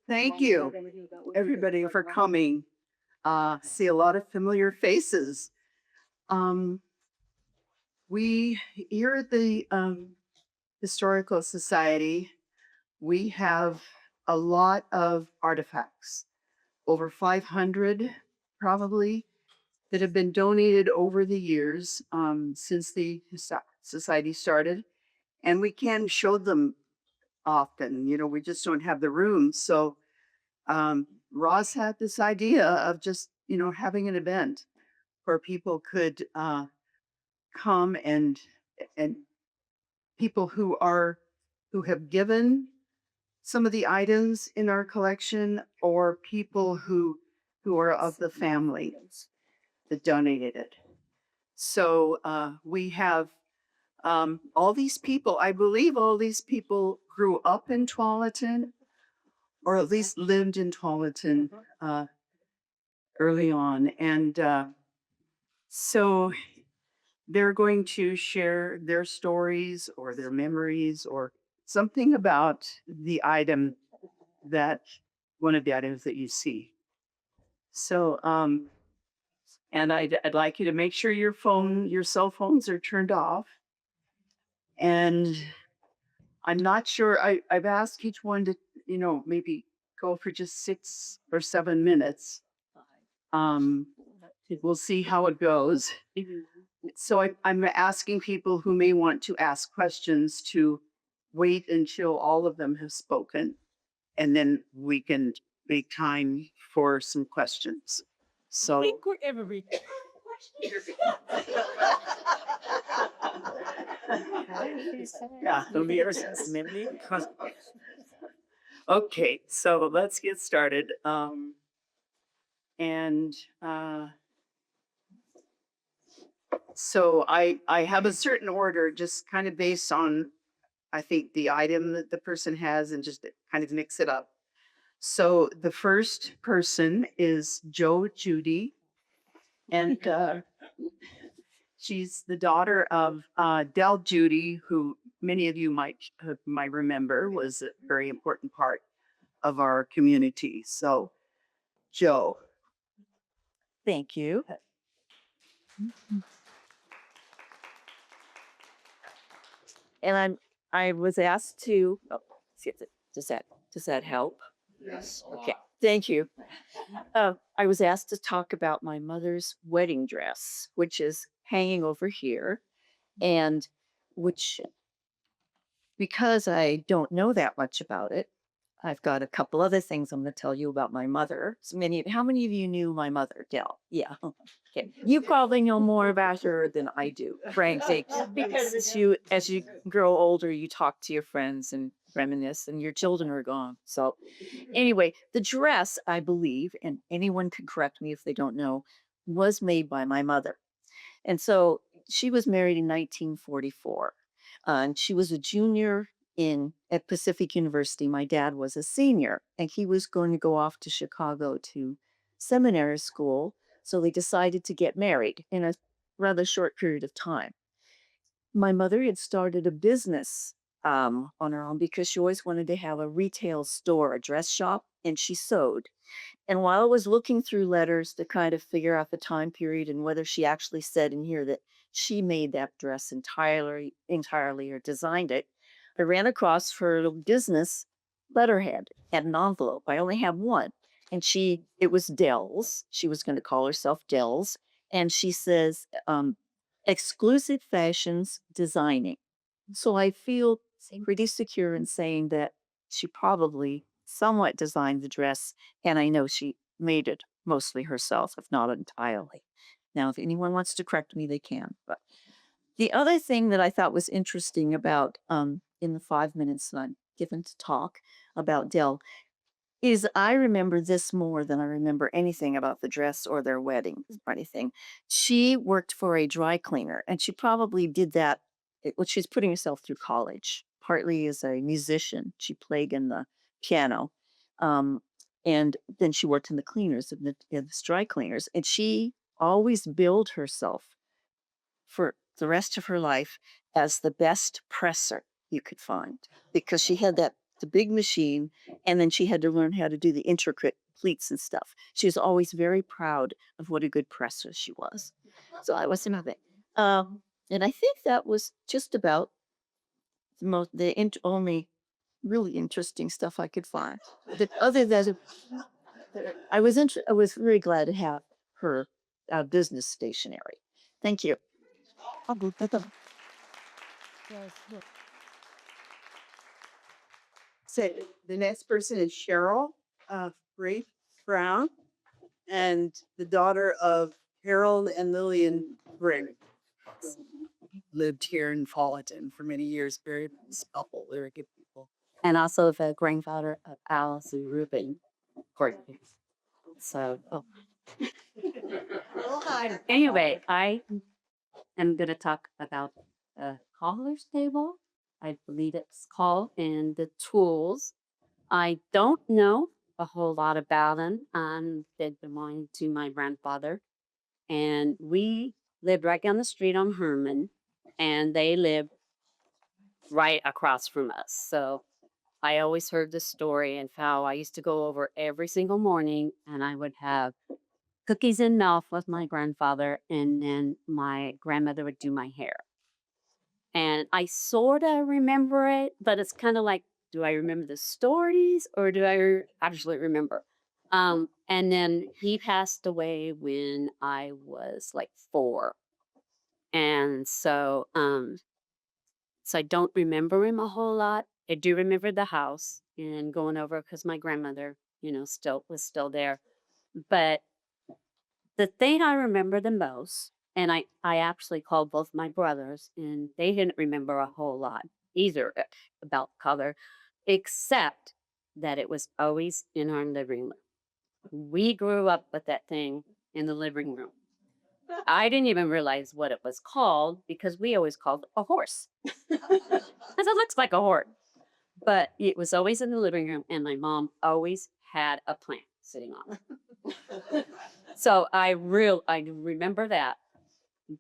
Thank you, everybody, for coming. See a lot of familiar faces. Um, we here at the Historical Society, we have a lot of artifacts, over 500 probably, that have been donated over the years since the society started, and we can show them often. You know, we just don't have the room. So Ross had this idea of just, you know, having an event where people could come and people who have given some of the items in our collection, or people who are of the family that donated it. So we have all these people. I believe all these people grew up in Tualatin, or at least lived in Tualatin early on. And so they're going to share their stories or their memories or something about the item that one of the items that you see. So, and I'd like you to make sure your cell phones are turned off. And I'm not sure, I've asked each one to, you know, maybe go for just 6 or 7 minutes. Um, we'll see how it goes. So I'm asking people who may want to ask questions to wait until all of them have spoken, and then we can make time for some questions. So yeah, don't be memory. Okay, so let's get started. And so I have a certain order, just kind of based on, I think, the item that the person has, and just kind of mix it up. So the first person is Joe Judy, and she's the daughter of Del Judy, who many of you might remember was a very important part of our community. So, Joe. Thank you. And I was asked to see if does that help? Yes. Okay. Thank you. I was asked to talk about my mother's wedding dress, which is hanging over here, and which, because I don't know that much about it, I've got a couple other things I'm going to tell you about my mother. How many of you knew my mother, Dell? Yeah. Okay. You probably know more about her than I do, frankly, because as you grow older, you talk to your friends and reminisce, and your children are gone. So, anyway, the dress, I believe, and anyone can correct me if they don't know, was made by my mother. And so she was married in 1944. And she was a junior in at Pacific University. My dad was a senior, and he was going to go off to Chicago to seminary school. So they decided to get married in a rather short period of time. My mother had started a business on her own because she always wanted to have a retail store, a dress shop, and she sewed. And while I was looking through letters to kind of figure out the time period and whether she actually said in here that she made that dress entirely or designed it, I ran across her little business letterhead and an envelope. I only have one. And it was Dell's. She was going to call herself Dell's. And she says, exclusive fashions designing. So I feel pretty secure in saying that she probably somewhat designed the dress, and I know she made it mostly herself, if not entirely. Now, if anyone wants to correct me, they can. But the other thing that I thought was interesting about in the 5 minutes that I'm given to talk about Dell is I remember this more than I remember anything about the dress or their wedding or anything. She worked for a dry cleaner, and she probably did that. Well, she's putting herself through college, partly as a musician. She played in the piano. Um, and then she worked in the cleaners, in the dry cleaners. And she always billed herself for the rest of her life as the best presser you could find because she had the big machine, and then she had to learn how to do the intricate pleats and stuff. She was always very proud of what a good presser she was. So I was another. And I think that was just about only really interesting stuff I could find. Other than I was very glad to have her business stationery. Thank you. I'll go get them. So the next person is Cheryl Rafe Brown, and the daughter of Harold and Lillian Brigg. Lived here in Fullerton for many years. Very nice couple, very good people. And also the grandfather of Alice and Reuben Courtney. So, anyway, I am going to talk about the caller's table. I believe it's called, and the tools. I don't know a whole lot about them. They belong to my grandfather, and we lived right down the street on Herman, and they lived right across from us. So I always heard this story and how I used to go over every single morning and I would have cookies and milk with my grandfather, and then my grandmother would do my hair. And I sort of remember it, but it's kind of like, do I remember the stories or do I actually remember? And then he passed away when I was like 4. And so I don't remember him a whole lot. I do remember the house and going over because my grandmother, still was still there. But the thing I remember the most, and I actually called both my brothers, and they didn't remember a whole lot either about color, except that it was always in our living room. We grew up with that thing in the living room. I didn't even realize what it was called because we always called it a horse. Because it looks like a horse. But it was always in the living room, and my mom always had a plant sitting on it. So I remember that.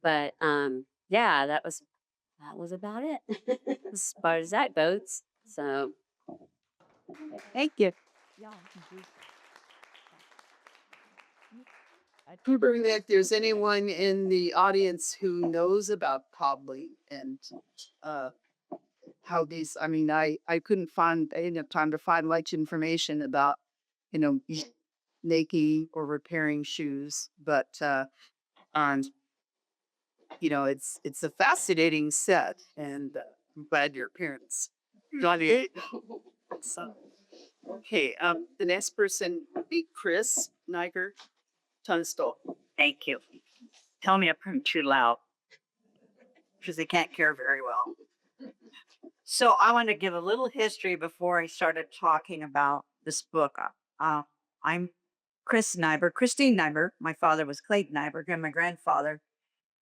But yeah, that was about it as far as that goes. So Thank you. yeah. Wondering if there's anyone in the audience who knows about cobbling and how these, I mean, I didn't have time to find much information about, you know, making or repairing shoes, but um, it's a fascinating set, and I'm glad your parents got it. So, okay, the next person would be Chris Niger Tunstall. Thank you. Tell me if I'm too loud because I can't hear very well. So I want to give a little history before I started talking about this book. I'm Christine Nyberg. My father was Clayton Nyberg, and my grandfather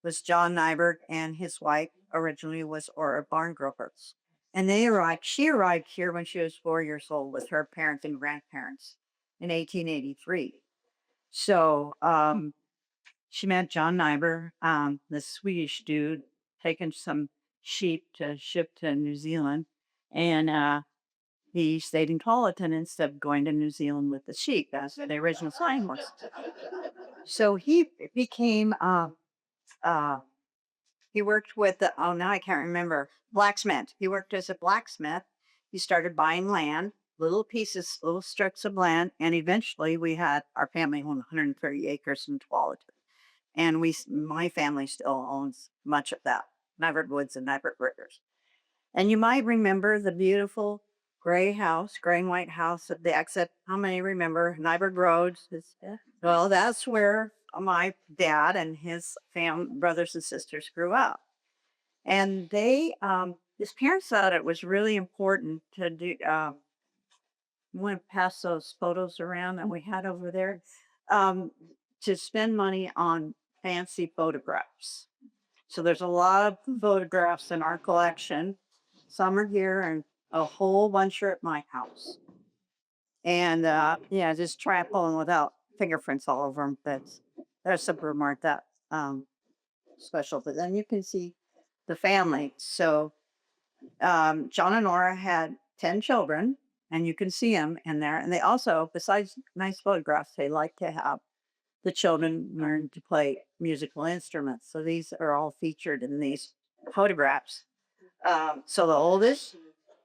was John Nyberg, and his wife originally was Ora Barngroper. And she arrived here when she was 4 years old with her parents and grandparents in 1883. So she met John Nyberg, the Swedish dude, taking some sheep to ship to New Zealand. And he stayed in Colleton instead of going to New Zealand with the sheep. That's the original flying horse. So he became, he worked with now I can't remember, blacksmith. He worked as a blacksmith. He started buying land, little pieces, little strips of land. And eventually our family owned 130 acres in Tualatin. And my family still owns much of that, Nyberg Woods and Nyberg Rivers. And you might remember the beautiful gray and white house at the exit. How many remember Nyberg Roads? Well, that's where my dad and his brothers and sisters grew up. And his parents thought it was really important to do, want to pass those photos around that we had over there, to spend money on fancy photographs. So there's a lot of photographs in our collection. Some are here and a whole bunch are at my house. And yeah, just try pulling without fingerprints all over them. There's some of them aren't that special. But then you can see the family. So John and Nora had 10 children, and you can see them in there. And they also, besides nice photographs, they like to have the children learn to play musical instruments. So these are all featured in these photographs. So the oldest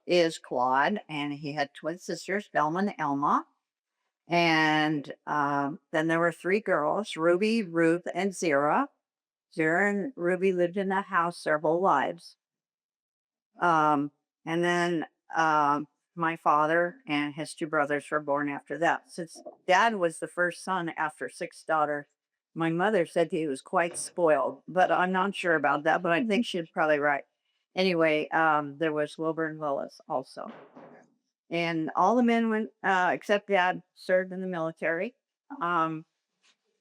is Claude, and he had twin sisters, Velma and Elma. And then there were 3 girls, Ruby, Ruth, and Zira. Zira and Ruby lived in that house their whole lives. And then my father and his 2 brothers were born after that. Since dad was the first son after 6 daughters, my mother said he was quite spoiled, but I'm not sure about that, but I think she's probably right. Anyway, there was Wilbur and Willis also. And all the men went, except dad, served in the military. And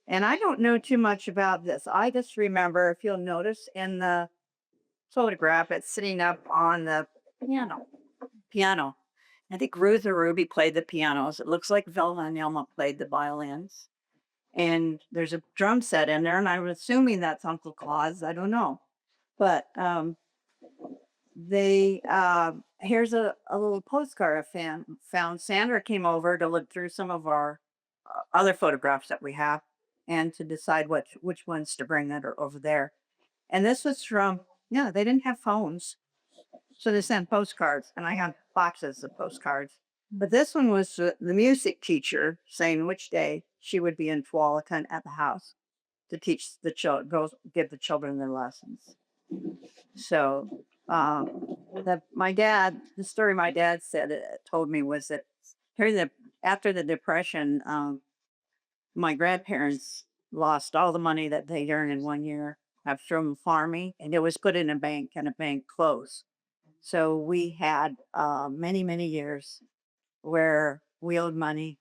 I don't know too much about this. I just remember, if you'll notice in the photograph, it's sitting up on the piano. I think Ruth or Ruby played the pianos. It looks like Velma and Elma played the violins. And there's a drum set in there, and I'm assuming that's Uncle Claus. I don't know. But here's a little postcard I found. Sandra came over to look through some of our other photographs that we have and to decide which ones to bring that are over there. And this was from, they didn't have phones. So they sent postcards, and I had boxes of postcards. But this one was the music teacher saying which day she would be in Tualatin at the house to teach the children, give the children their lessons. So the story my dad told me was that after the Depression, my grandparents lost all the money that they earned in 1 year from farming, and it was put in a bank, and a bank closed. So we had many, many years where we owed money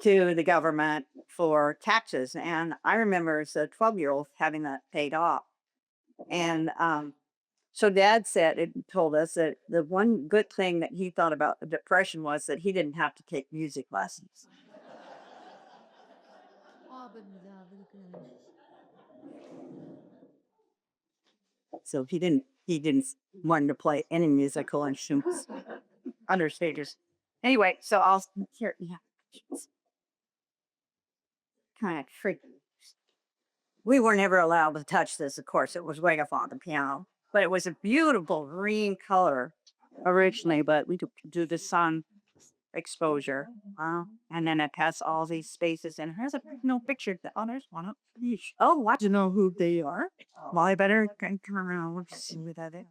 to the government for taxes. And I remember as a 12-year-old having that paid off. And so dad told us that the one good thing that he thought about the Depression was that he didn't have to take music lessons. So he didn't want to play any musical instruments under stages. Anyway, so I'll here. Yeah, kind of freaky. We were never allowed to touch this. Of course, it was way off on the piano, but it was a beautiful green color originally. But we do the sun exposure, and then it has all these spaces. And here's a picture. There's one up. Oh, what? Do you know who they are? Well, I better come around. Let's see who that is.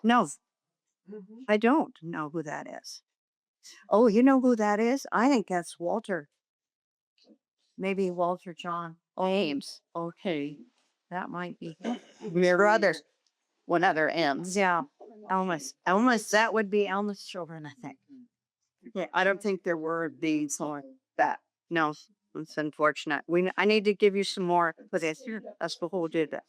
No, I don't know who that is. Oh, you know who that is? I think that's Walter. Maybe Walter John Ames. Okay, that might be. There are others. One other M. Yeah, Elmas. That would be Elma's children, I think. Yeah, I don't think there were these on that. No, it's unfortunate. I need to give you some more for this. That's the whole did that.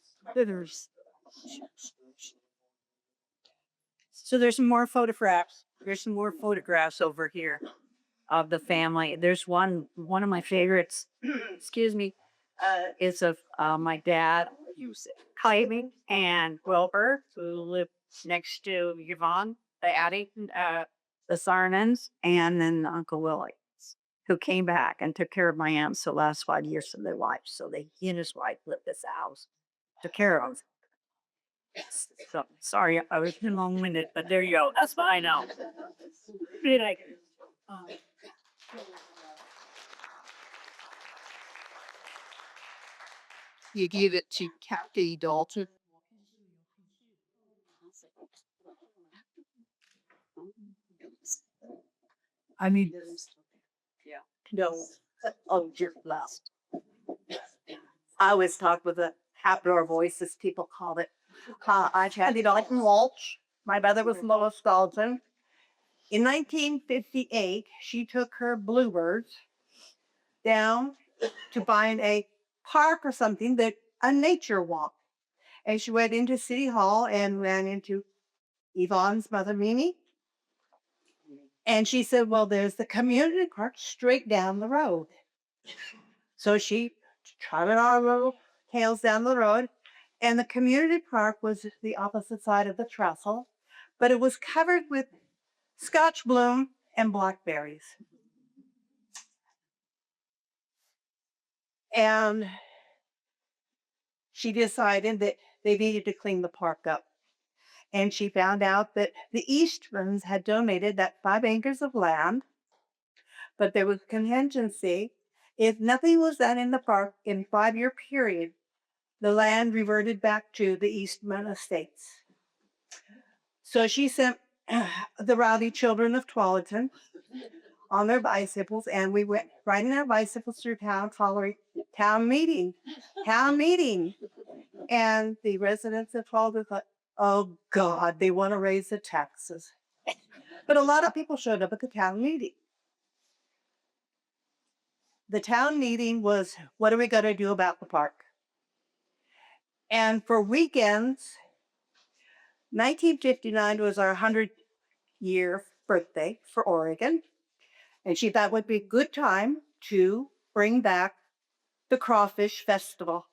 So there's some more photographs. There's some more photographs over here of the family. There's one of my favorites. Excuse me. Is of my dad, Clayton and Wilbur, who lived next to Yvonne, the Addie, the Sarnans, and then Uncle Willie, who came back and took care of my aunts the last 5 years of their life. So he and his wife lived this house, took care of them. So sorry, I was too long-winded, but there you go. That's what I know. You gave it to Kathy Dalton. I need this. Yeah. No. Oh, you're last. I always talk with a Habler voice, as people called it. I had Dalton Walsh. My mother was Lois Dalton. In 1958, she took her bluebirds down to find a park or something, a nature walk. And she went into City Hall and ran into Yvonne's mother, Mimi. And she said, well, there's the community park straight down the road. So she trotted on a little Hales down the road, and the community park was the opposite side of the trestle, but it was covered with scotch bloom and blackberries. And she decided that they needed to clean the park up. And she found out that the Easterns had donated that 5 acres of land, but there was contingency. If nothing was done in the park in a 5-year period, the land reverted back to the Eastman estates. So she sent the rowdy children of Tualatin on their bicycles, and we went riding our bicycles through town following town meeting. And the residents of Tualatin thought, oh God, they want to raise the taxes. But a lot of people showed up at the town meeting. The town meeting was, what are we going to do about the park? And for weekends, 1959 was our 100-year birthday for Oregon. And she thought it would be a good time to bring back the Crawfish Festival.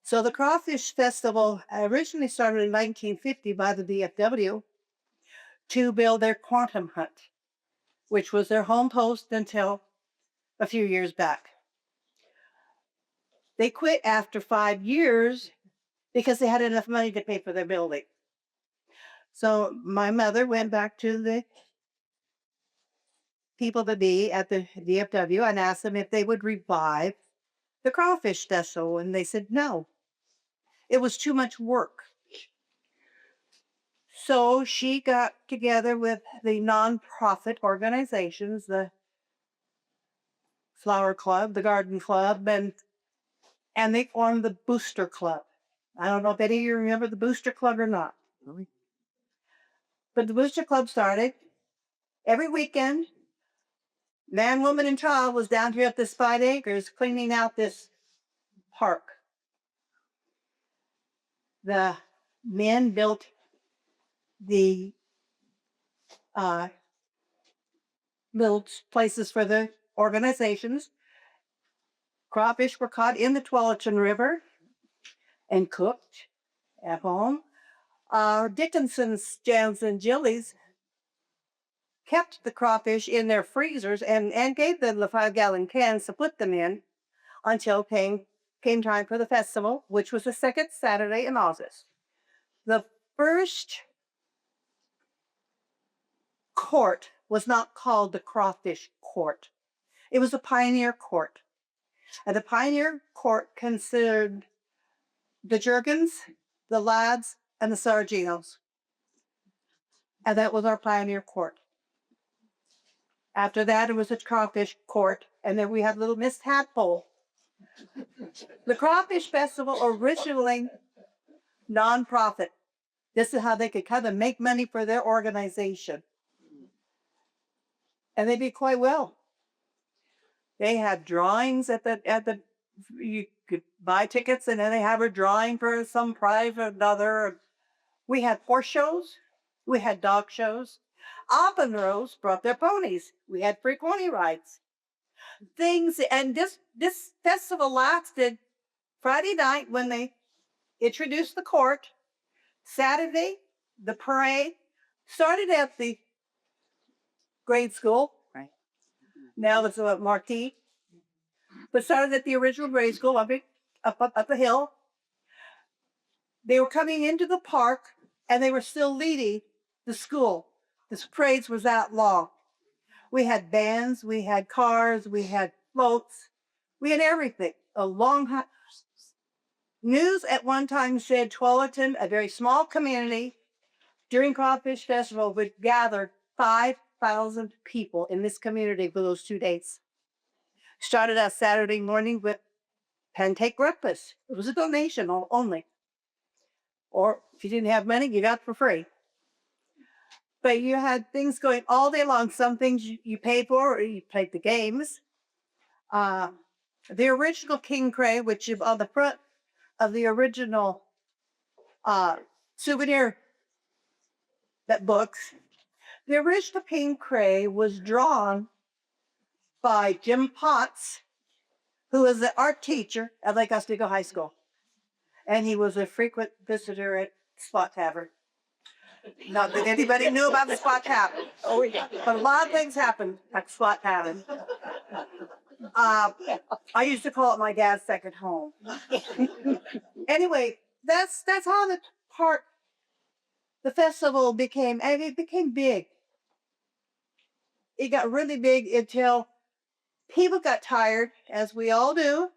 So the Crawfish Festival originally started in 1950 by the DFW to build their Quantum Hunt, which was their home post until a few years back. They quit after 5 years because they had enough money to pay for their building. So my mother went back to the people to be at the DFW and asked them if they would revive the Crawfish Festival, and they said no. It was too much work. So she got together with the nonprofit organizations, the Flower Club, the Garden Club, and they formed the Booster Club. I don't know if any of you remember the Booster Club or not. But the Booster Club started every weekend. Man, woman, and child was down here at this 5 acres cleaning out this park. The men built the little places for the organizations. Crawfish were caught in the Tualatin River and cooked at home. Dickinson's Jams and Jillies kept the crawfish in their freezers and gave them the 5-gallon cans to put them in until came time for the festival, which was the second Saturday in August. The first court was not called the Crawfish Court. It was the Pioneer Court. And the Pioneer Court considered the Jurgens, the Lads, and the Sarginos. And that was our Pioneer Court. After that, it was a Crawfish Court, and then we had little Miss Tadpole. The Crawfish Festival originally nonprofit. This is how they could come and make money for their organization. And they did quite well. They had drawings at the you could buy tickets and then they have a drawing for some prize or another. We had horse shows, we had dog shows. Alpenrose brought their ponies. We had free pony rides. Things, and this festival lasted Friday night when they introduced the court. Saturday, the parade started at the grade school. Right. Now it's a marquee. But started at the original grade school up the hill. They were coming into the park and they were still leading the school. This parade was that long. We had bands, we had cars, we had floats, we had everything. A long news at one time said Tualatin, a very small community, during Crawfish Festival would gather 5,000 people in this community for those 2 days. Started out Saturday morning with pancake breakfast. It was a donation only. Or if you didn't have money, you got it for free. But you had things going all day long. Some things you paid for, or you played the games. The original King Cray, which is on the front of the original souvenir books, the original King Cray was drawn by Jim Potts who was the art teacher at Lake Oswego High School. And he was a frequent visitor at Spot Tavern. Not that anybody knew about the Spot Tavern. Oh, yeah. But a lot of things happened at Spot Tavern. I used to call it my dad's second home. Anyway, that's how the festival became, and it became big. It got really big until people got tired, as we all do,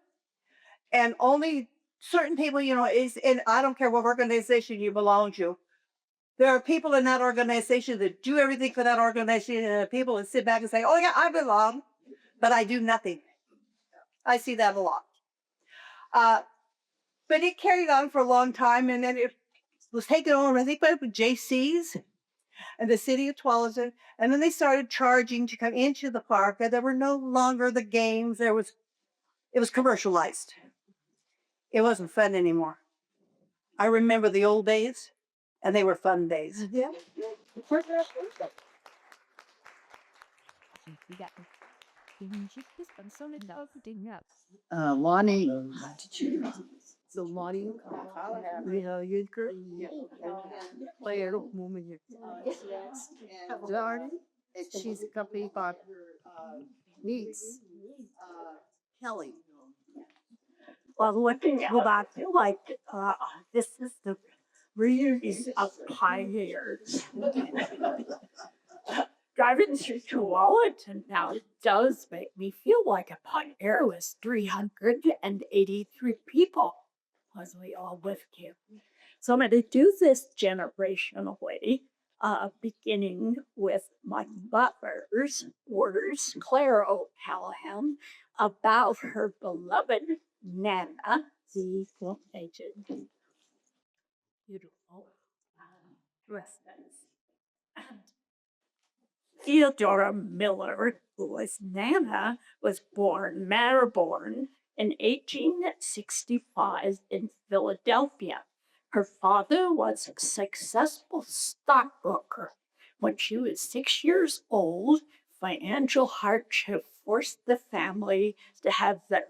and only certain people, and I don't care what organization you belong to. There are people in that organization that do everything for that organization, and there are people that sit back and say, "Oh yeah, I belong," but I do nothing. I see that a lot. But it carried on for a long time, and then it was taken over, I think, by JC's and the city of Tualatin, and then they started charging to come into the park, and there were no longer the games. It was commercialized. It wasn't fun anymore. I remember the old days, and they were fun days. Yeah. Lonnie. So Lonnie, player of moment here. Jordan, she's accompanied by her niece, Kelly. Well, looking back, like, this is the reunion of pioneers. Driving through Tualatin now does make me feel like a pioneer with 383 people, as we all with you. So I'm going to do this generationally, beginning with my mother's words, Claire O'Callahan, about her beloved Nana, the aged, beautiful dresses. And Theodora Miller, who was Nana, was born in 1865 in Philadelphia. Her father was a successful stockbroker. When she was 6 years old, financial hardship forced the family to have the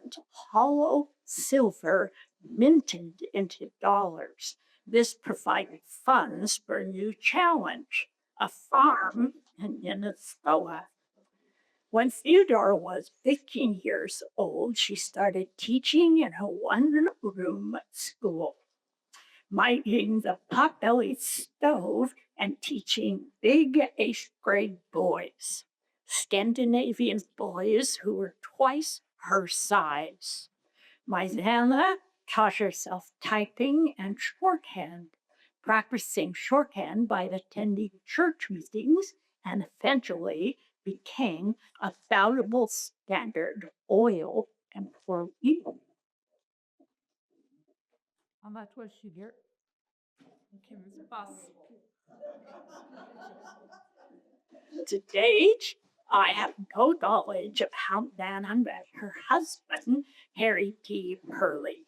hollow silver minted into dollars. This provided funds for a new challenge, a farm in Minnesota. When Theodora was 15 years old, she started teaching in a one-room school, minding the potbelly stove and teaching big 8th grade boys, Scandinavian boys who were twice her size. My Nana taught herself typing and shorthand, practicing shorthand by attending church meetings, and eventually became a valuable Standard Oil employee. How much was she get? Kim's bus. To date, I have no knowledge of how Nana met her husband, Harry T. Purley.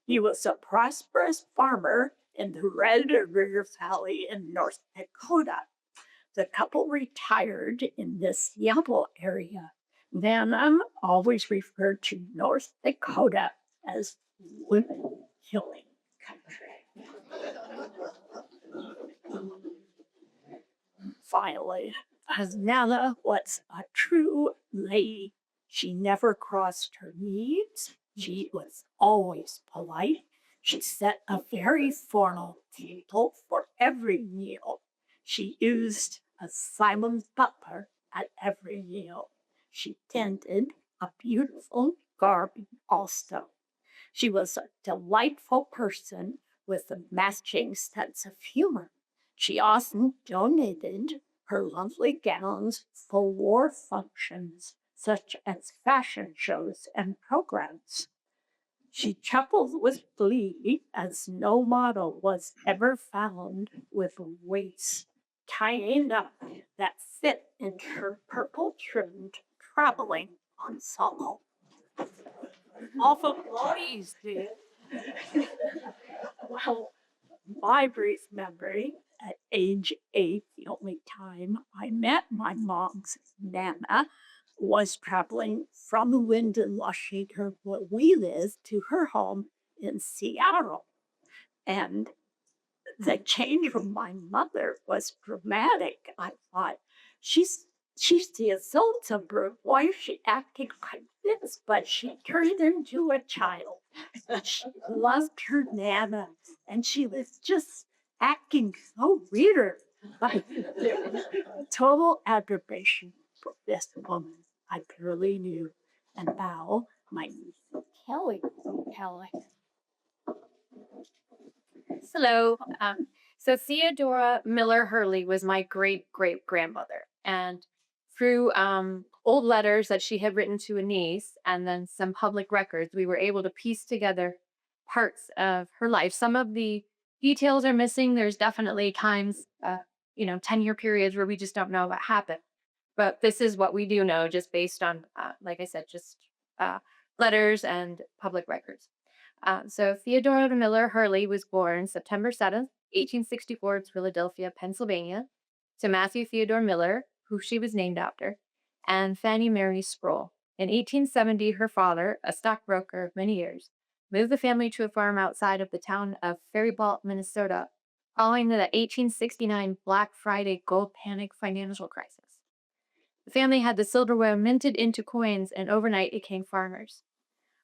He was a prosperous farmer in the Red River Valley in North Dakota. The couple retired in the Seattle area. Nana always referred to North Dakota as women killing country. Finally, as Nana was a true lady, she never crossed her needs. She was always polite. She set a very formal table for every meal. She used a Simon Butler at every meal. She tended a beautiful garden also. She was a delightful person with a matching sense of humor. She often donated her lovely gowns for war functions, such as fashion shows and programs. She chuckled with glee as no model was ever found with waists tying up that fit into her purple-trimmed traveling ensemble. Awful pleased, dear. Well, my brief memory, at age 8, the only time I met my mom's Nana, was traveling from Linden, Washington, where we live, to her home in Seattle. And the change from my mother was dramatic. I thought, she's the adult of her. Why is she acting like this? But she turned into a child. She loved her Nana, and she was just acting so weird. But there was total adoration for this woman I barely knew. And now my niece Kelly. Kelly. Hello. So Theodora Miller Hurley was my great great grandmother. And through old letters that she had written to a niece and then some public records, we were able to piece together parts of her life. Some of the details are missing. There's definitely times, 10-year periods where we just don't know what happened. But this is what we do know just based on, like I said, just letters and public records. So Theodora Miller Hurley was born September 7th, 1864 in Philadelphia, Pennsylvania, to Matthew Theodore Miller, who she was named after, and Fannie Mary Sproul. In 1870, her father, a stockbroker of many years, moved the family to a farm outside of the town of Faribault, Minnesota, following the 1869 Black Friday gold panic financial crisis. The family had the silverware minted into coins and overnight became farmers.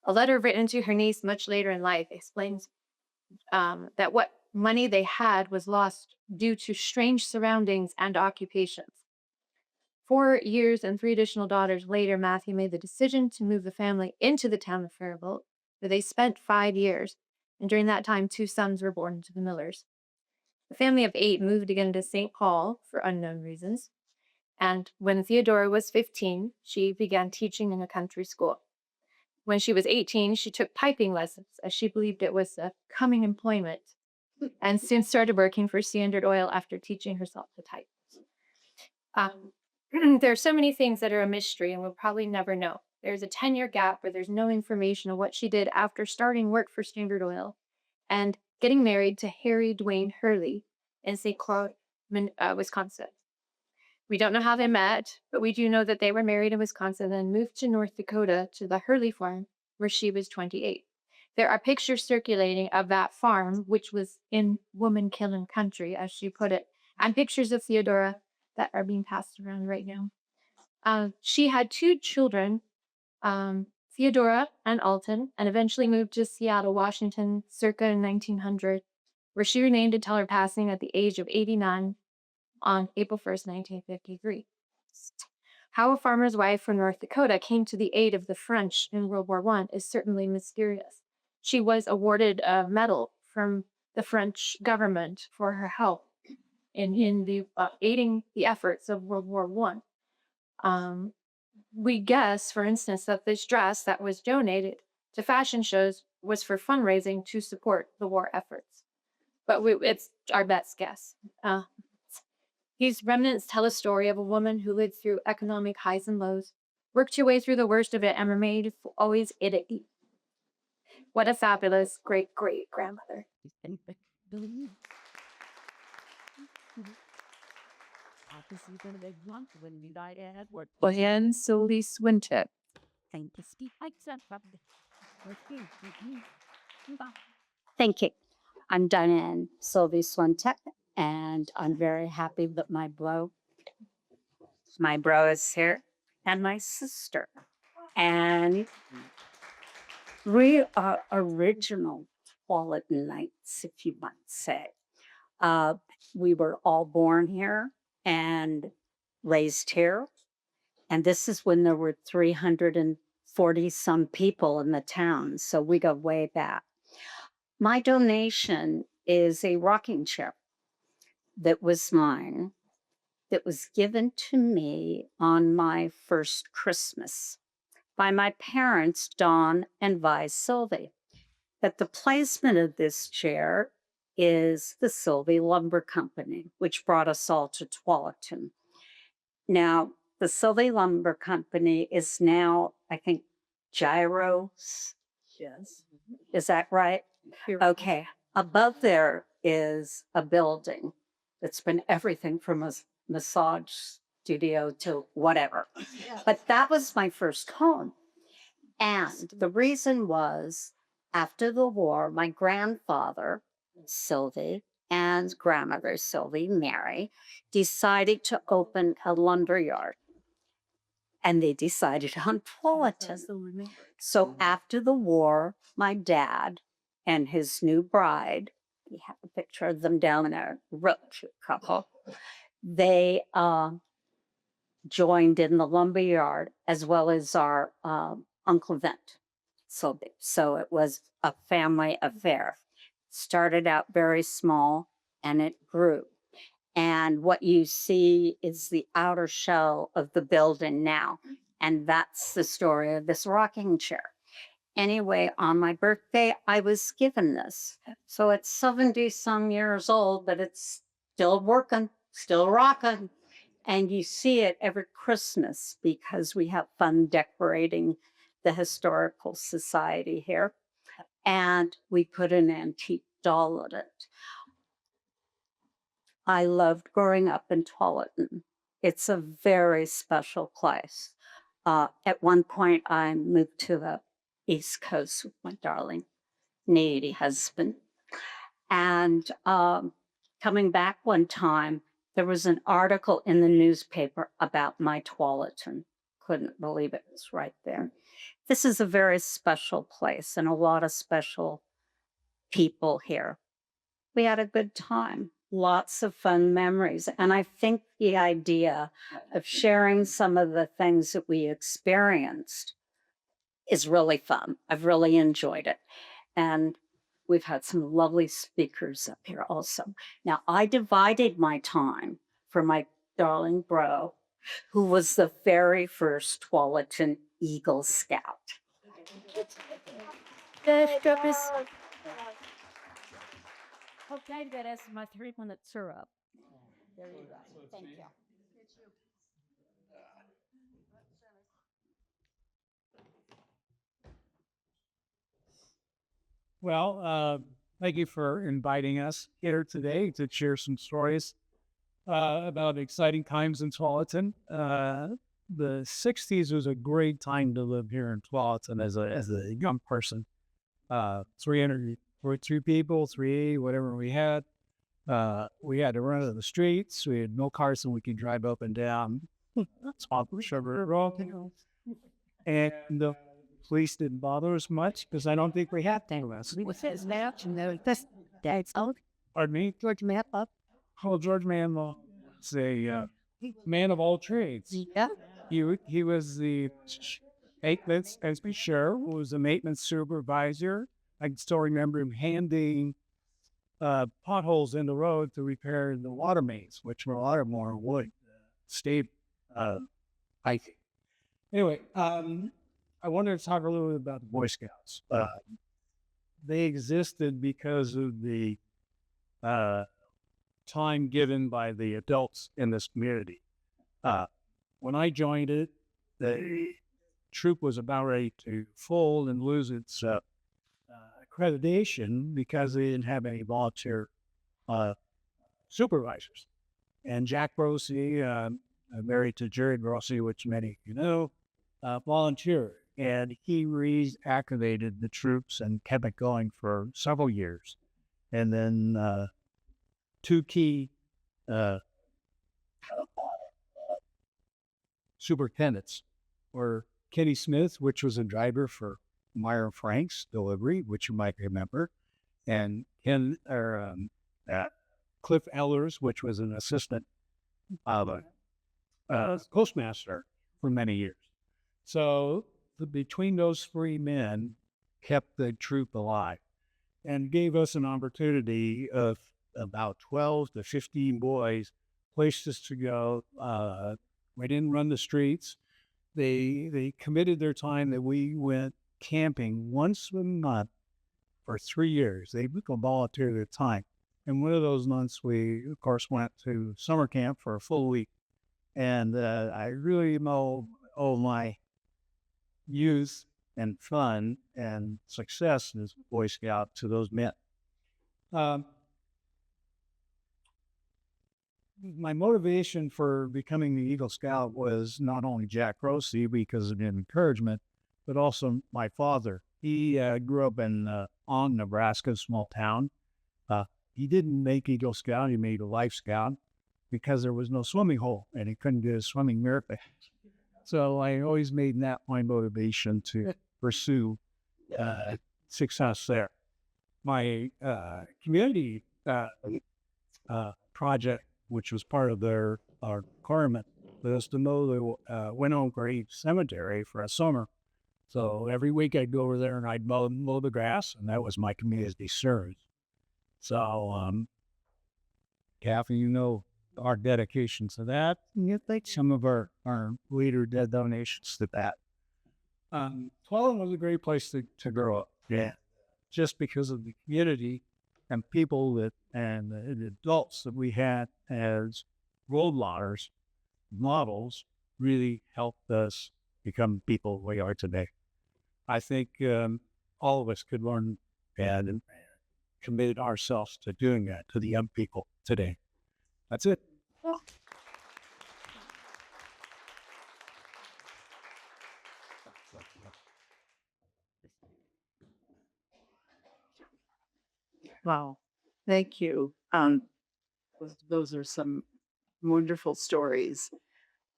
A letter written to her niece much later in life explains that what money they had was lost due to strange surroundings and occupations. 4 years and 3 additional daughters later, Matthew made the decision to move the family into the town of Faribault, where they spent 5 years, and during that time, 2 sons were born to the Millers. The family of 8 moved again to St. Paul for unknown reasons, and when Theodora was 15, she began teaching in a country school. When she was 18, she took piping lessons as she believed it was a coming employment and soon started working for Standard Oil after teaching herself to type. There are so many things that are a mystery and we'll probably never know. There's a 10-year gap where there's no information on what she did after starting work for Standard Oil and getting married to Harry Dwayne Hurley in St. Croix, Wisconsin. We don't know how they met, but we do know that they were married in Wisconsin and moved to North Dakota to the Hurley farm, where she was 28. There are pictures circulating of that farm, which was in woman-killing country, as she put it, and pictures of Theodora that are being passed around right now. She had 2 children, Theodora and Alton, and eventually moved to Seattle, Washington, circa 1900, where she remained until her passing at the age of 89 on April 1st, 1953. How a farmer's wife from North Dakota came to the aid of the French in World War I is certainly mysterious. She was awarded a medal from the French government for her help in the aiding the efforts of World War I. We guess, for instance, that this dress that was donated to fashion shows was for fundraising to support the war efforts. But it's our best guess. These remnants tell a story of a woman who lived through economic highs and lows, worked her way through the worst of it, and remained always itty. What a fabulous great-great-grandmother. Bohan Sylvie Swinton. Thank you. I'm Diane Sylvie Swintek, and I'm very happy that my bro is here, and my sister. And we are original Tuolumnites, if you might say. We were all born here and raised here. And this is when there were 340 some people in the town. So we go way back. My donation is a rocking chair that was mine, that was given to me on my first Christmas by my parents, Don and Vi Sylvie. But the placement of this chair is the Sylvie Lumber Company, which brought us all to Tualatin. Now, the Sylvie Lumber Company is now, I think, Gyros. Yes. Is that right? Okay. Above there is a building that's been everything from a massage studio to whatever. But that was my first home. And the reason was after the war, my grandfather, Sylvie, and grandmother, Sylvie, Mary, decided to open a lumberyard. And they decided on Tualatin. So after the war, my dad and his new bride, we have a picture of them down there, real cute couple, they joined in the lumberyard as well as our Uncle Vent. So it was a family affair. Started out very small and it grew. And what you see is the outer shell of the building now. And that's the story of this rocking chair. Anyway, on my birthday, I was given this. So it's 70 some years old, but it's still working, still rocking. And you see it every Christmas because we have fun decorating the Historical Society here. And we put an antique doll in it. I loved growing up in Tualatin. It's a very special place. At one point, I moved to the East Coast with my darling needy husband. And coming back one time, there was an article in the newspaper about my Tualatin. Couldn't believe it was right there. This is a very special place and a lot of special people here. We had a good time, lots of fun memories. And I think the idea of sharing some of the things that we experienced is really fun. I've really enjoyed it. And we've had some lovely speakers up here also. Now, I divided my time for my darling bro, who was the very first Tualatin Eagle Scout. Okay, that is my 3-minute syrup. There you go. Thank you. Well, thank you for inviting us here today to share some stories about exciting times in Tualatin. The 60s was a great time to live here in Tualatin as a young person. 343 people, 380, whatever we had. We had to run to the streets. We had no cars so we could drive up and down. Sugar Road. And the police didn't bother us much because I don't think we had to. Pardon me? George Manlaw. Oh, George Manlaw. It's a man of all trades. Yeah. He was the maintenance, as we share, was a maintenance supervisor. I can still remember him handing potholes in the road to repair the water mains, which were a lot more wood, stayed hiking. Anyway, I wanted to talk a little bit about the Boy Scouts. They existed because of the time given by the adults in this community. When I joined it, the troop was about ready to fold and lose its accreditation because they didn't have any volunteer supervisors. And Jack Brosey, married to Jerry Brosey, which many of you know, volunteered. And he reactivated the troops and kept it going for several years. And then two key superintendents were Kenny Smith, which was a driver for Meyer Frank's delivery, which you might remember, and Cliff Ellers, which was an assistant postmaster for many years. So between those three men kept the troop alive and gave us an opportunity of about 12 to 15 boys, places to go. We didn't run the streets. They committed their time that we went camping once a month for 3 years. They volunteered their time. And one of those months, we, of course, went to summer camp for a full week. And I really owe my youth and fun and success as a Boy Scout to those men. my motivation for becoming the Eagle Scout was not only Jack Rossi because of encouragement, but also my father. He grew up in Ong, Nebraska, a small town. He didn't make Eagle Scout; he made a Life Scout because there was no swimming hole and he couldn't get a swimming marathon. So I always made that my motivation to pursue success there. My community project, which was part of our requirement, was to mow the Winona Grave Cemetery for a summer. So every week I'd go over there and I'd mow the grass, and that was my community service. So, Kathy, you know our dedication to that. And you think some of our leader dead donations to that. Tualatin was a great place to grow up. Yeah. Just because of the community and people and the adults that we had as role models really helped us become people we are today. I think all of us could learn and committed ourselves to doing that to the young people today. That's it. Wow. Thank you. Those are some wonderful stories.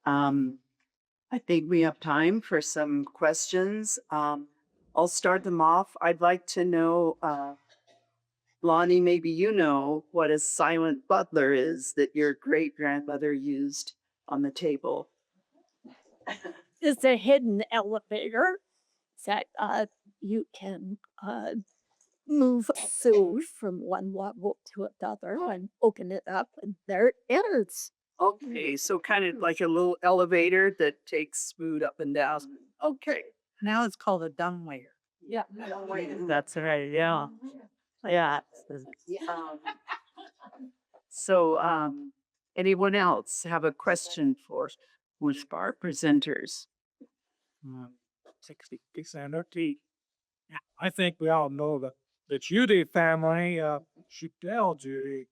I think we have time for some questions. I'll start them off. I'd like to know, Lonnie, maybe you know what a silent butler is that your great grandmother used on the table. It's a hidden elevator that you can move food from one level to another and open it up, and there it is. Okay, so kind of like a little elevator that takes food up and down. Okay. Now it's called a dumbwaiter. Yeah. That's right. Yeah. Yeah. So, anyone else have a question for our presenters? 60% T. I think we all know that the Judy family, Shudell Judy,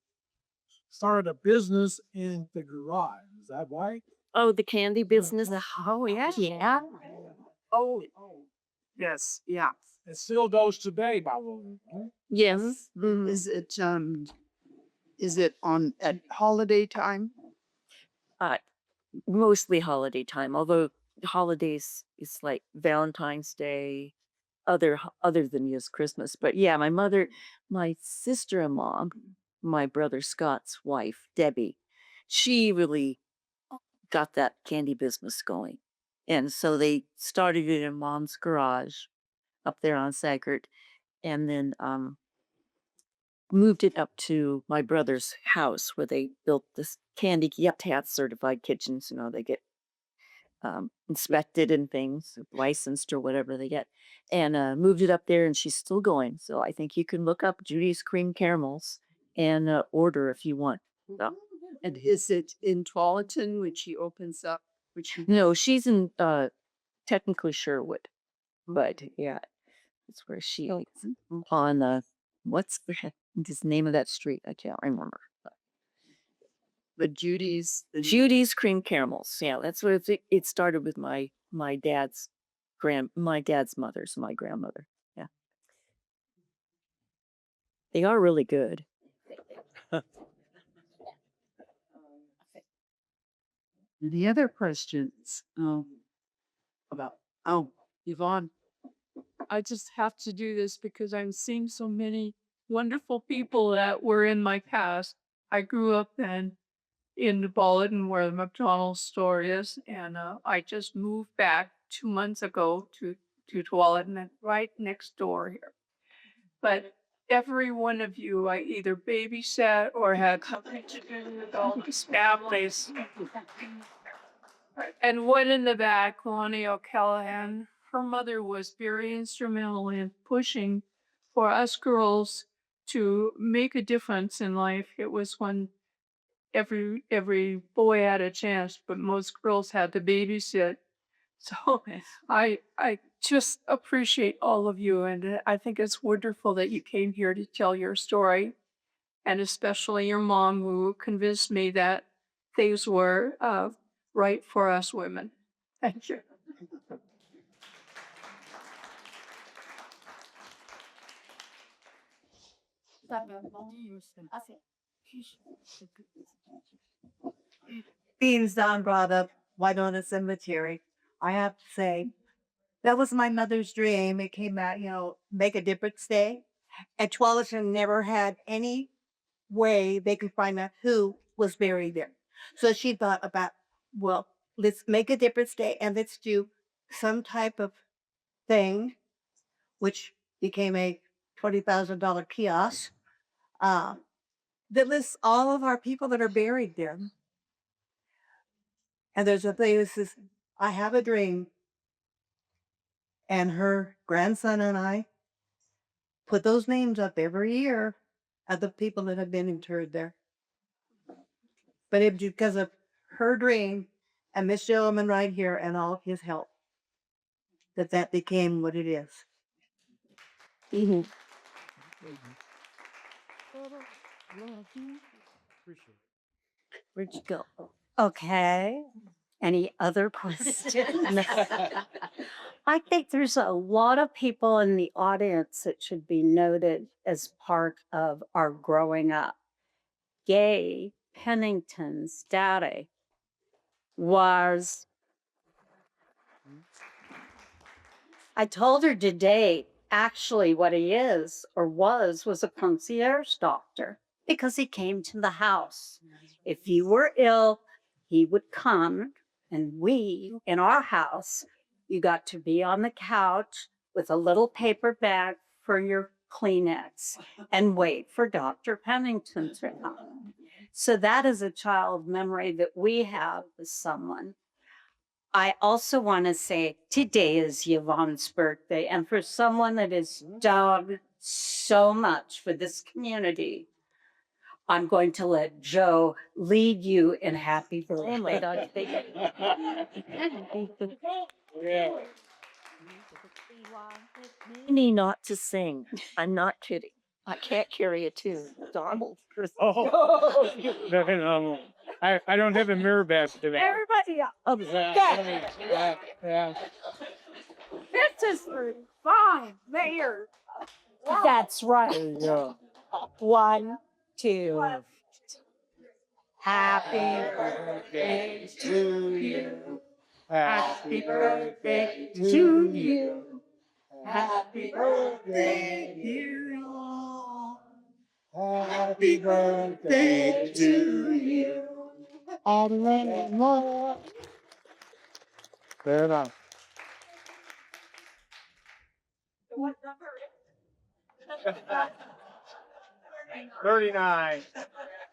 started a business in the garage. Is that right? Oh, the candy business. Oh, yeah. Yeah. Oh, yes, yeah. It still goes today, by the way. Yes. Is it on at holiday time? Mostly holiday time, although holidays is like Valentine's Day, other than just Christmas. But yeah, my sister-in-law, my brother Scott's wife, Debbie, she really got that candy business going. And so they started it in Mom's garage up there on Sackert, and then moved it up to my brother's house where they built this candy. You have to have certified kitchens, they get inspected and things, licensed or whatever they get, and moved it up there, and she's still going. So I think you can look up Judy's Cream Caramels and order if you want. So, And is it in Tualatin, which she opens up? no, she's in technically Sherwood, but yeah, that's where she is on what's the name of that street? I can't remember. But Judy's. Judy's Cream Caramels. Yeah, that's what it started with my dad's mother, so my grandmother. Yeah. They are really good. Any other questions? Yvonne. I just have to do this because I'm seeing so many wonderful people that were in my past. I grew up then in Tualatin where the McDonald's store is, and I just moved back 2 months ago to Tualatin, and right next door here. But every one of you I either babysat or had something to do with all these families. And one in the back, Lonnie O'Callahan, her mother was very instrumental in pushing for us girls to make a difference in life. It was when every boy had a chance, but most girls had to babysit. So I just appreciate all of you, and I think it's wonderful that you came here to tell your story, and especially your mom, who convinced me that things were right for us women. Thank you. Being Don brought up Winona Cemetery, I have to say, that was my mother's dream. It came out, make a difference day. And Tualatin never had any way they could find out who was buried there. So she thought about, well, let's make a difference day and let's do some type of thing, which became a $20,000 kiosk that lists all of our people that are buried there. And there's a thing that says, I have a dream. And her grandson and I put those names up every year of the people that have been interred there. But it because of her dream and this gentleman right here and all of his help that became what it is. Where'd you go? Okay. Any other questions? I think there's a lot of people in the audience that should be noted as part of our growing up. Gay Pennington's daddy was, I told her today, actually what he is or was a concierge doctor because he came to the house. If you were ill, he would come, and we, in our house, you got to be on the couch with a little paper bag for your Kleenex and wait for Dr. Pennington to come. So that is a child memory that we have with someone. I also want to say today is Yvonne's birthday, and for someone that has done so much for this community, I'm going to let Joe lead you in happy birthday. Oh my God. Me not to sing. I'm not kidding. I can't carry a tune. Donald. Oh, no. I don't have a mirror back to that. Everybody up. Yeah. This is for 5 mayors. That's right. There you go. 1, 2. Happy birthday to you. Happy birthday to you. Happy birthday, dear all. Happy birthday to you. And many more. Fair enough. What number? 39.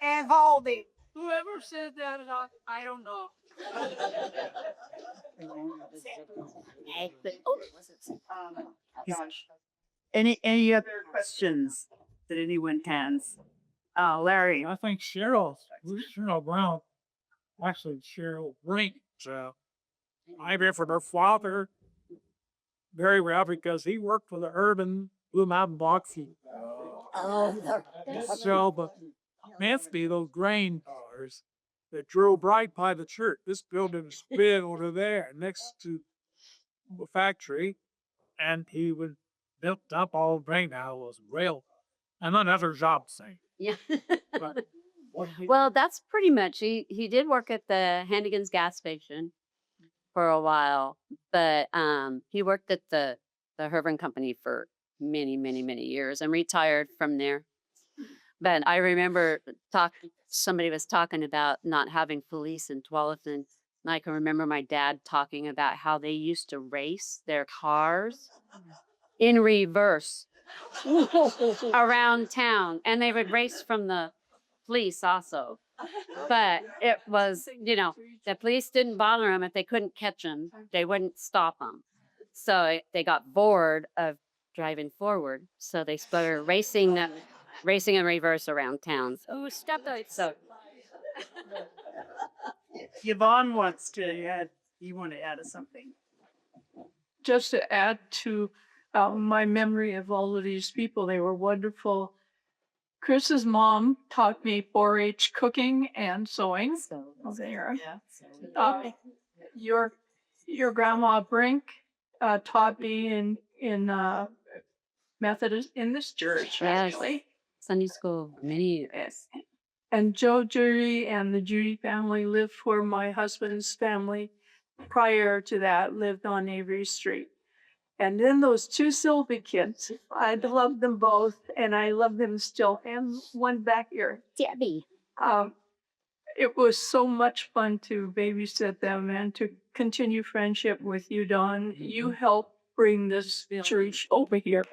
And Valdy. Whoever said that, I don't know. Any other questions that anyone has? Larry. I think Cheryl Brown, actually Cheryl Brink, I remember her father very well because he worked for the urban Blue Mountain Boxing. So, but Mansfield, those grain cars that drove right by the church. This building's big over there next to the factory, and he would built up all grain now was rail and another job thing. Yeah. But Well, that's pretty much. He did work at the Hannigan's gas station for a while, but he worked at the Herven Company for many years and retired from there. But I remember somebody was talking about not having police in Tualatin. And I can remember my dad talking about how they used to race their cars in reverse around town, and they would race from the police also. But it was, the police didn't bother them if they couldn't catch them. They wouldn't stop them. So they got bored of driving forward. So they started racing in reverse around town. Oh, stop that. So Yvonne wants to add, you want to add something? Just to add to my memory of all of these people, they were wonderful Chris's mom taught me 4-H cooking and sewing. So, There. yeah. Uh, your grandma Brink taught me in Methodist in this church, Yes. actually. Sunday school, many years. Yes. And Joe Judy and the Judy family lived where my husband's family prior to that lived on Avery Street. And then those two Sylvie kids, I loved them both, and I love them still. And one back here. Debbie. It was so much fun to babysit them and to continue friendship with you, Don. You helped bring this church over here.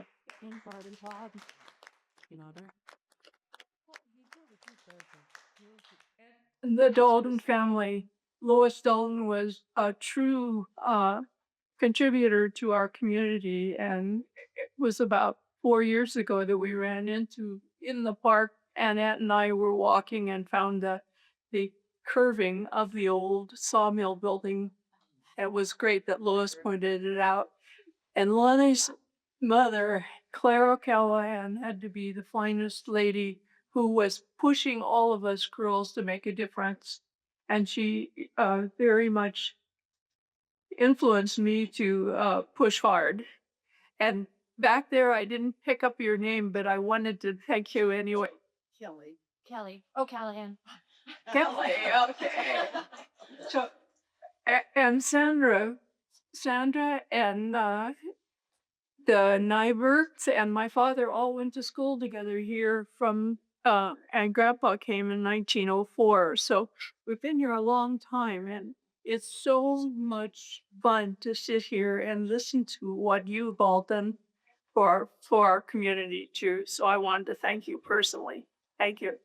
The Dalton family, Lois Dalton was a true contributor to our community, and it was about 4 years ago that we ran into in the park. Annette and I were walking and found the curving of the old sawmill building. It was great that Lois pointed it out. And Lonnie's mother, Clara Callahan, had to be the finest lady who was pushing all of us girls to make a difference. And she very much influenced me to push hard. And back there, I didn't pick up your name, but I wanted to thank you anyway. Kelly. Kelly. Oh, Callahan. Kelly, okay. So, and Sandra and the Nybergs and my father all went to school together here from, and Grandpa came in 1904. So we've been here a long time, and it's so much fun to sit here and listen to what you've all done for our community too. So I wanted to thank you personally. Thank you.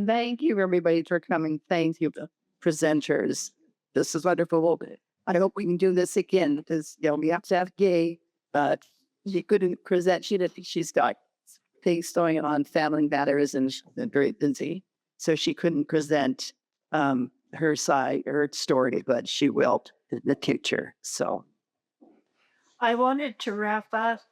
Thank you, everybody, for coming. Thank you, the presenters. This is wonderful. I hope we can do this again because, we have to have Gay, but she couldn't present. She's got things going on, family matters, and she's been very busy. So she couldn't present her side, her story, but she will in the future. So I wanted to wrap up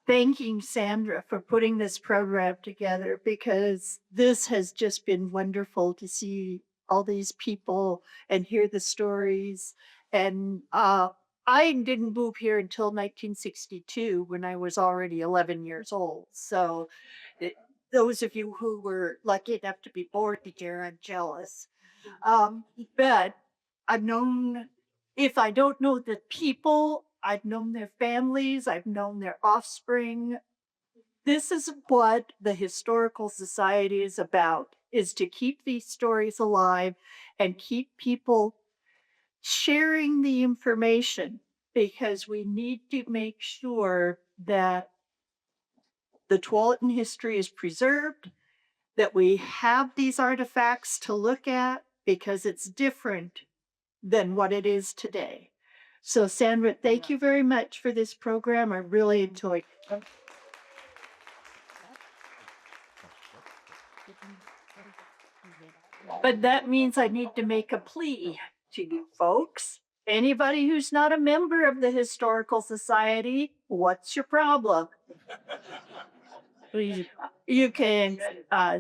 thanking Sandra for putting this program together because this has just been wonderful to see all these people and hear the stories. And I didn't move here until 1962 when I was already 11 years old. So those of you who were lucky enough to be born here, I'm jealous. But I've known, if I don't know the people, I've known their families, I've known their offspring. This is what the Historical Society is about, is to keep these stories alive and keep people sharing the information, because we need to make sure that the Tualatin history is preserved, that we have these artifacts to look at, because it's different than what it is today. So Sandra, thank you very much for this program. I really enjoyed it. But that means I need to make a plea to you folks. Anybody who's not a member of the Historical Society, what's your problem? You can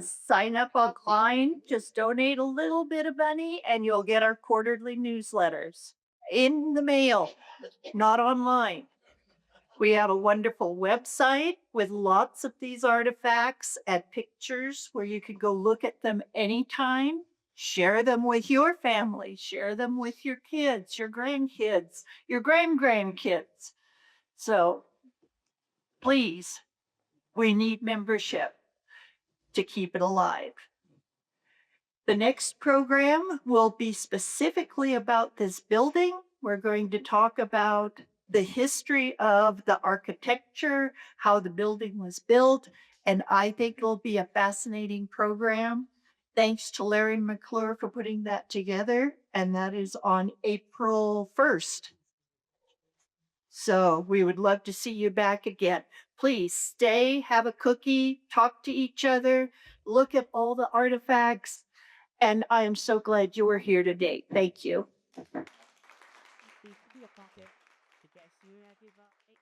sign up online, just donate a little bit of money, and you'll get our quarterly newsletters in the mail, not online. We have a wonderful website with lots of these artifacts and pictures where you can go look at them anytime. Share them with your family, share them with your kids, your grandkids, your grandkids. So please, we need membership to keep it alive. The next program will be specifically about this building. We're going to talk about the history of the architecture, how the building was built, and I think it'll be a fascinating program. Thanks to Larry McClure for putting that together, and that is on April 1st. So we would love to see you back again. Please stay, have a cookie, talk to each other, look at all the artifacts, and I am so glad you were here today. Thank you. to guess you, everybody.